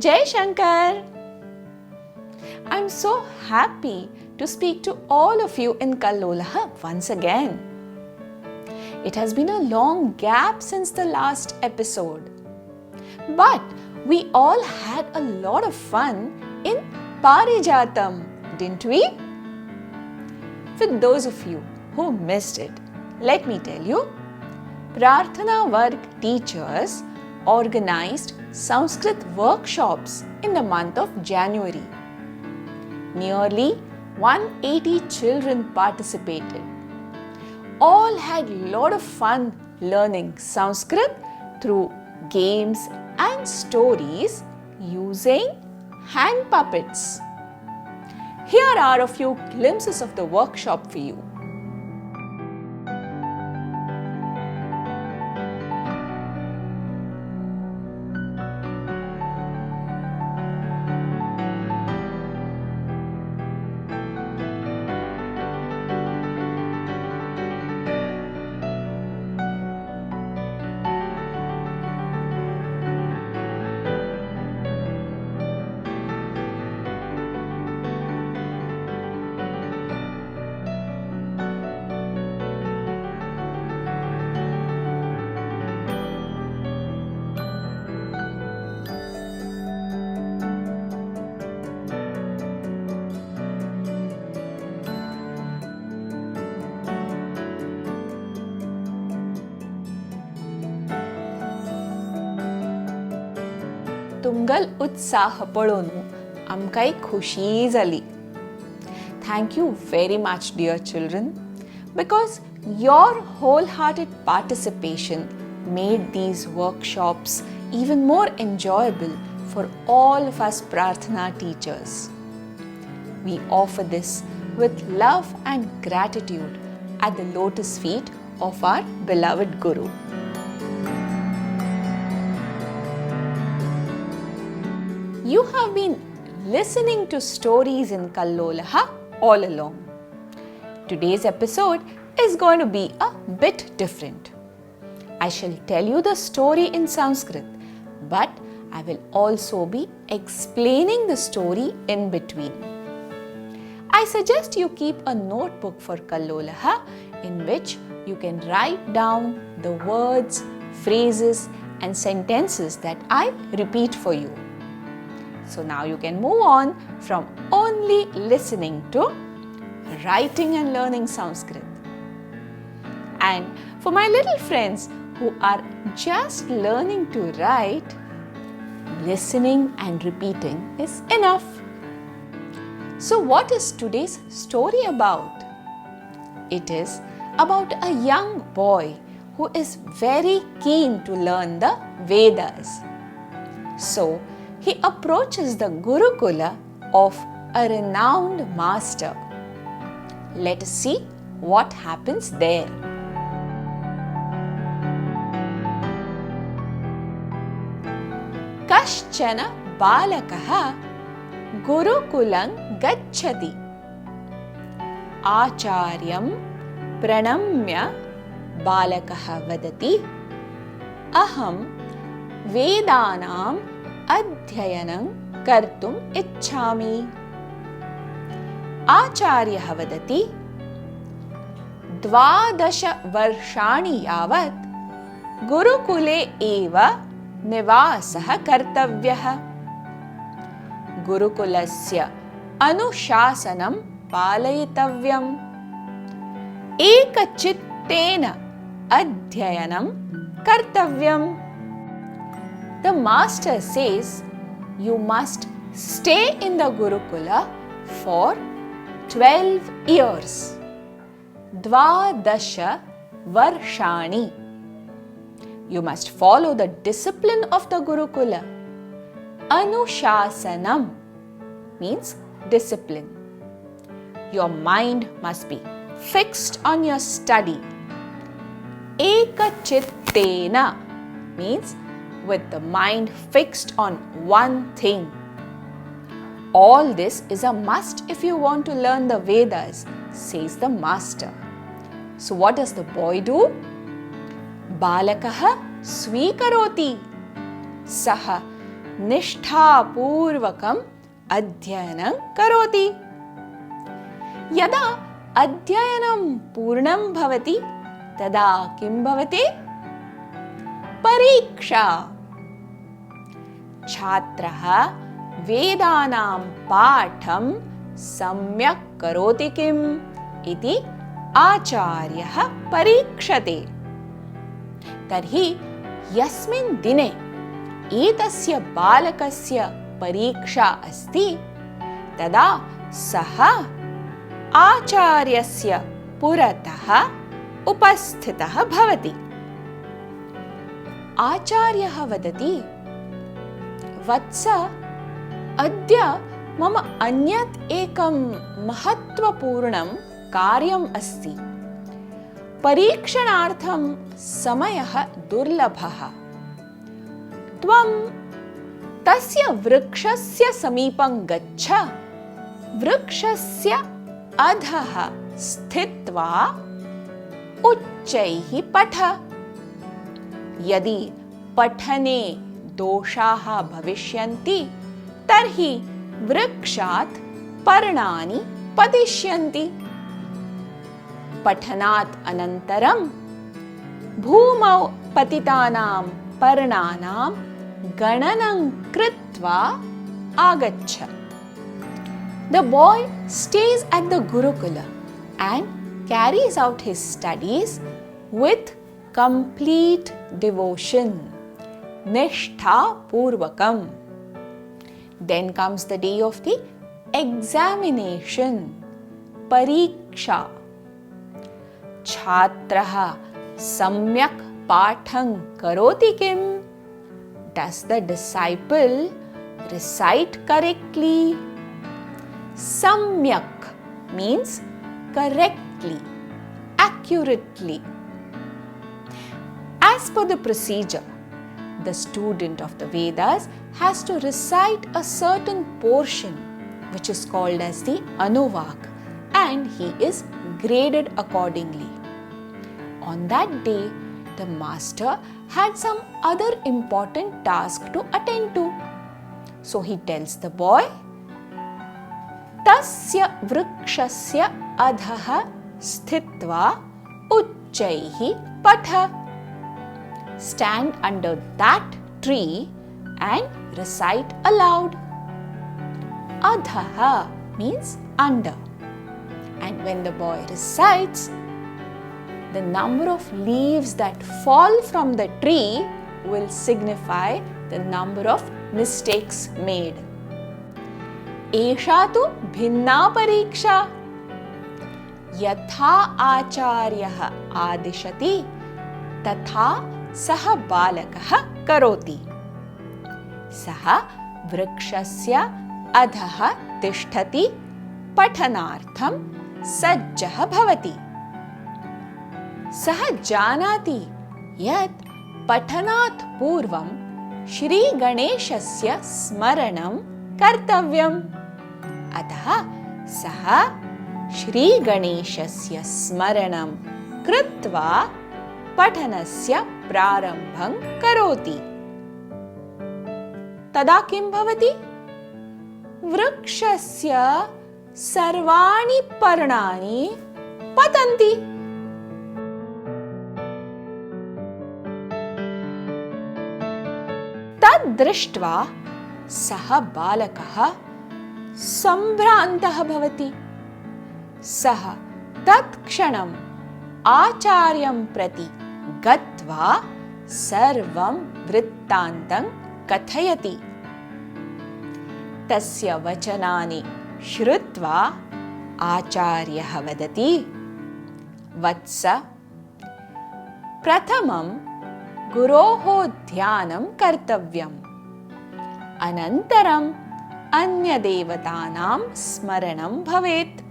Jai Shankar! I'm so happy to speak to all of you in Kallolah once again. It has been a long gap since the last episode, but we all had a lot of fun in Parijatam, didn't we? For those of you who missed it, let me tell you, Prarthana Varg teachers organized Sanskrit workshops in the month of January. Nearly 180 children participated. All had a lot of fun learning Sanskrit through games and stories using hand puppets. Here are a few glimpses of the workshop for you. तुमगल उत्साह पळोवन आमकांय खुशी जाली. Thank you very much, dear children, because your wholehearted participation made these workshops even more enjoyable for all of us Prarthana teachers. We offer this with love and gratitude at the lotus feet of our beloved Guru. You have been listening to stories in Kallolah all along. Today's episode is going to be a bit different. I shall tell you the story in Sanskrit, but I will also be explaining the story in between. I suggest you keep a notebook for Kallolah in which you can write down the words, phrases and sentences that I repeat for you. So now you can move on from only listening to writing and learning Sanskrit. And for my little friends who are just learning to write, listening and repeating is enough. So what is today's story about? It is about a young boy who is very keen to learn the Vedas. So he approaches the Gurukula of a renowned master. Let us see what happens there. Kaschana balakaha Gurukulam gacchati. Acharyam pranamya balakaha vadati. Aham Vedanam अध्ययनं कर्तुम् इच्छामि. आचार्यः वदति, 12 वर्षाणि यावत् गुरुकुले एव निवासः कर्तव्यः. गुरुकुलस्य अनुशासनं पालयितव्यम्. एकचित्तेन अध्ययनं कर्तव्यम्. The master says you must stay in the Gurukula for 12 years. 12 varshani. You must follow the discipline of the Gurukula. Anushasanam means discipline. Your mind must be fixed on your study. Ekachittena means with the mind fixed on one thing. All this is a must if you want to learn the Vedas, says the master. So what does the boy do? Balakaha svikaroti. Saha निष्ठापूर्वकम् अध्ययनं करोति। यदा अध्ययनं पूर्णं भवति तदा किं भवति? परीक्षा। छात्रः वेदानां पाठं सम्यक् करोति किम् इति आचार्यः परीक्षते। तर्हि यस्मिन् दिने एतस्य बालकस्य परीक्षा अस्ति तदा सः आचार्यस्य पुरतः उपस्थितः भवति। आचार्यः वदति, वत्स, अद्य मम अन्यत् एकं महत्त्वपूर्णं कार्यम् अस्ति। परीक्षणार्थं समयः दुर्लभः। त्वं तस्य वृक्षस्य समीपं गच्छ, वृक्षस्य अधः स्थित्वा उच्चैः पठ। यदि पठने दोषाः भविष्यन्ति तर्हि वृक्षात् पर्णानि पतिष्यन्ति। पठनात् अनन्तरं भूमौ पतितानां पर्णानां गणनं कृत्वा आगच्छ। The boy stays at the Gurukula and carries out his studies with complete devotion, nishtha purvakam. Then comes the day of the examination, pariksha. Chhatraha samyak patham karoti kim? Does the disciple recite correctly? Samyak means correctly, accurately. As per the procedure, the student of the Vedas has to recite a certain portion which is called as the Anuvak, and he is graded accordingly. On that day, the master had some other important task to attend to. So he tells the boy, तस्य वृक्षस्य अधः स्थित्वा उच्चैः पठ. Stand under that tree and recite aloud. Adhah means under. And when the boy recites, the number of leaves that fall from the tree will signify the number of mistakes made. एषा तु भिन्ना परीक्षा। यथा आचार्यः आदिशति तथा सः बालकः करोति। सः वृक्षस्य अधः तिष्ठति, पठनार्थं सज्जः भवति। सः जानाति यत् पठनात् पूर्वं श्रीगणेशस्य स्मरणं कर्तव्यम्। अतः सः श्रीगणेशस्य स्मरणं कृत्वा पठनस्य प्रारम्भं करोति। तदा किं भवति? वृक्षस्य सर्वाणि पर्णानि पतन्ति। तद् दृष्ट्वा सः बालकः सम्भ्रान्तः भवति। सः तत्क्षणम् आचार्यं प्रति गत्वा सर्वं वृत्तान्तं कथयति। तस्य वचनानि श्रुत्वा आचार्यः वदति, वत्स, प्रथमं गुरोः ध्यानं कर्तव्यम्, अनन्तरम् अन्यदेवतानां स्मरणं भवेत्.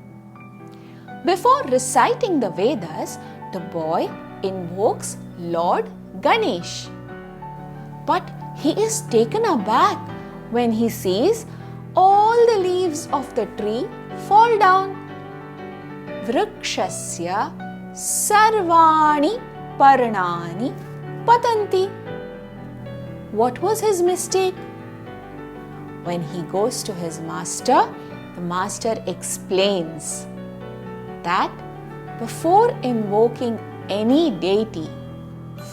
Before reciting the Vedas, the boy invokes Lord Ganesh. But he is taken aback when he sees all the leaves of the tree fall down. Vrikshasya sarvani parnani patanti. What was his mistake? When he goes to his master, the master explains that before invoking any deity,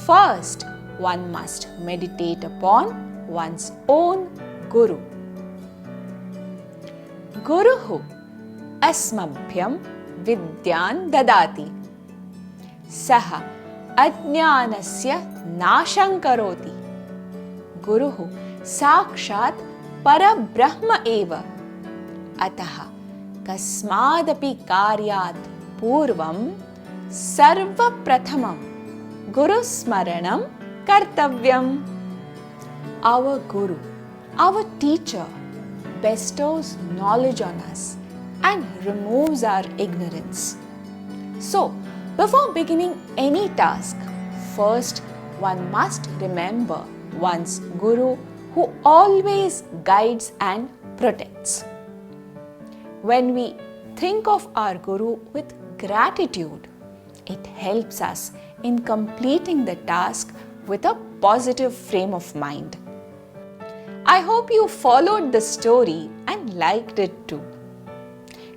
first one must meditate upon one's own Guru. Guruhu asmabhyam vidyan dadati. Saha ajnanasya nasham karoti. Guruhu sakshat parabrahma eva. Ataha kasmadapi karyat purvam sarva prathamam Guru smaranam kartavyam. Our Guru, our teacher, bestows knowledge on us and removes our ignorance. So, before beginning any task, first one must remember one's Guru who always guides and protects. When we think of our Guru with gratitude, it helps us in completing the task with a positive frame of mind. I hope you followed the story and liked it too.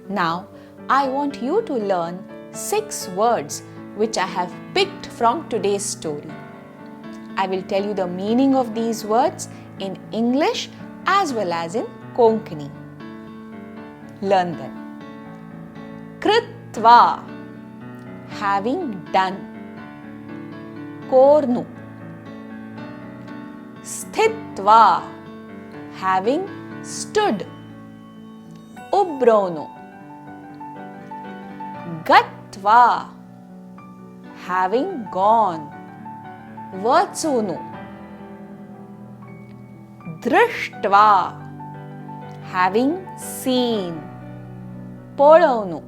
Now, I want you to learn 6 words which I have picked from today's story. I will tell you the meaning of these words in English as well as in Konkani. Learn them. Kritva, having done. Kornu, sthitva, having stood. Ubrono, gatva, having gone. Vatsunu, drishtva, having seen. Podonu,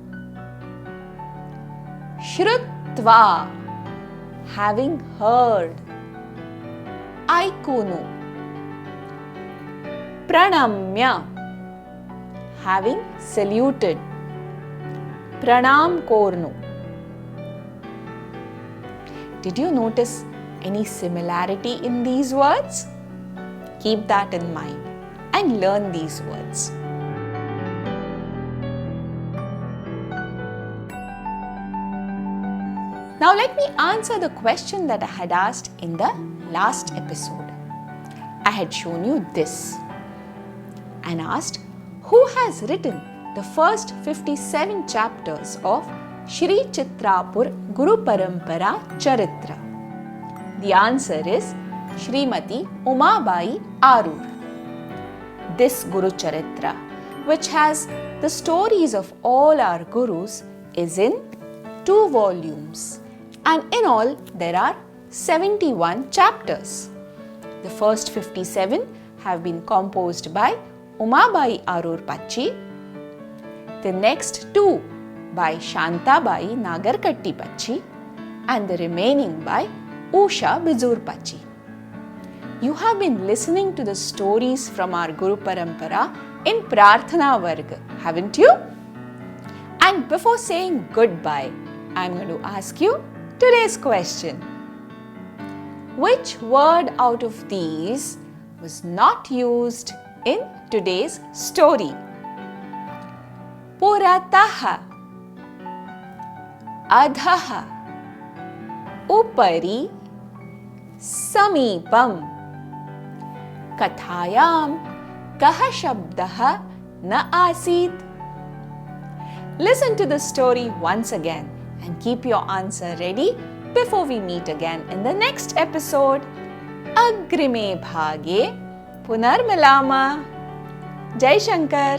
shrutva, having heard. Aikunu, pranamya, having saluted. Pranam kornu. Did you notice any similarity in these words? Keep that in mind and learn these words. Now let me answer the question that I had asked in the last episode. I had shown you this and asked who has written the first 57 chapters of Shri Chitrapur Guru Parampara Charitra. The answer is Srimati Umabai Arur. This Guru Charitra, which has the stories of all our Gurus, is in 2 volumes. And in all, there are 71 chapters. The first 57 have been composed by Umabai Arur Pachi. The next 2 by Shantabai Nagarkatti Pachi. And the remaining by Usha Bizur Pachi. You have been listening to the stories from our Guru Parampara in Prarthana Varga, haven't you? And before saying goodbye, I am going to ask you today's question. Which word out of these was not used in today's story? Purataha, Adhaha, Upari, Samipam. Kathayam Kaha Shabdaha Na Asid. Listen to the story once again and keep your answer ready before we meet again in the next episode. Agrime Bhage Punarmilama. Jai Shankar.